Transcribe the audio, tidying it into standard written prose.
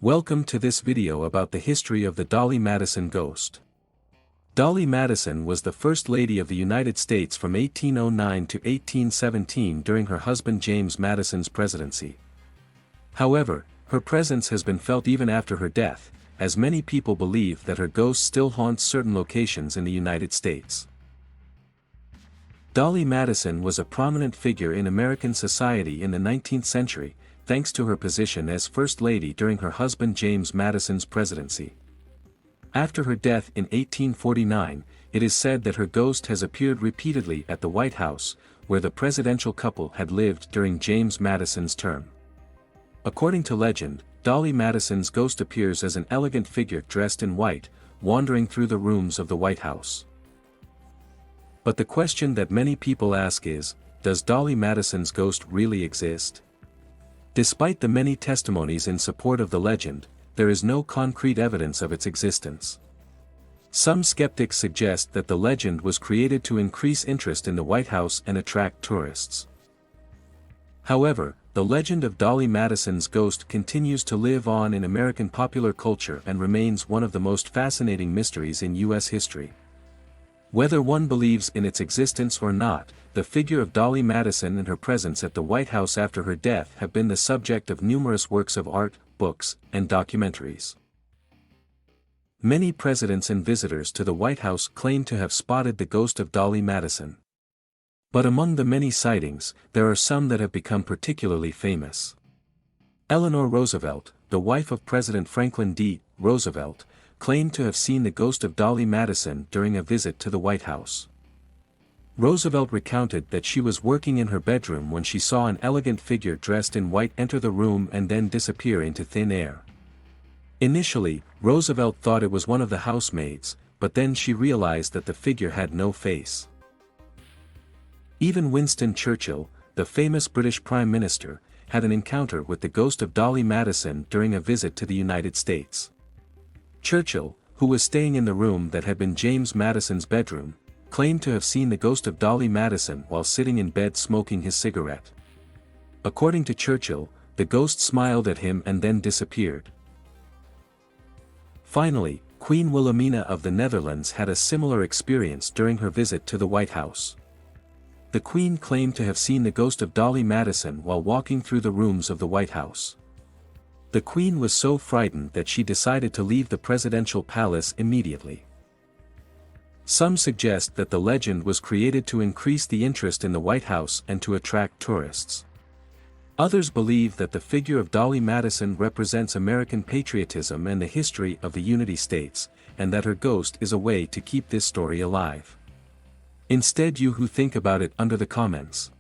Welcome to this video about the history of the Dolley Madison ghost. Dolley Madison was the First Lady of the United States from 1809 to 1817 during her husband James Madison's presidency. However, her presence has been felt even after her death, as many people believe that her ghost still haunts certain locations in the United States. Dolley Madison was a prominent figure in American society in the 19th century, thanks to her position as First Lady during her husband James Madison's presidency. After her death in 1849, it is said that her ghost has appeared repeatedly at the White House, where the presidential couple had lived during James Madison's term. According to legend, Dolley Madison's ghost appears as an elegant figure dressed in white, wandering through the rooms of the White House. But the question that many people ask is, does Dolley Madison's ghost really exist? Despite the many testimonies in support of the legend, there is no concrete evidence of its existence. Some skeptics suggest that the legend was created to increase interest in the White House and attract tourists. However, the legend of Dolley Madison's ghost continues to live on in American popular culture and remains one of the most fascinating mysteries in U.S. history. Whether one believes in its existence or not, the figure of Dolley Madison and her presence at the White House after her death have been the subject of numerous works of art, books, and documentaries. Many presidents and visitors to the White House claim to have spotted the ghost of Dolley Madison. But among the many sightings, there are some that have become particularly famous. Eleanor Roosevelt, the wife of President Franklin D. Roosevelt, claimed to have seen the ghost of Dolley Madison during a visit to the White House. Roosevelt recounted that she was working in her bedroom when she saw an elegant figure dressed in white enter the room and then disappear into thin air. Initially, Roosevelt thought it was one of the housemaids, but then she realized that the figure had no face. Even Winston Churchill, the famous British Prime Minister, had an encounter with the ghost of Dolley Madison during a visit to the United States. Churchill, who was staying in the room that had been James Madison's bedroom, claimed to have seen the ghost of Dolley Madison while sitting in bed smoking his cigarette. According to Churchill, the ghost smiled at him and then disappeared. Finally, Queen Wilhelmina of the Netherlands had a similar experience during her visit to the White House. The Queen claimed to have seen the ghost of Dolley Madison while walking through the rooms of the White House. The Queen was so frightened that she decided to leave the presidential palace immediately. Some suggest that the legend was created to increase the interest in the White House and to attract tourists. Others believe that the figure of Dolley Madison represents American patriotism and the history of the UnitedStates, and that her ghost is a way to keep this story alive. Instead, you who think about it under the comments.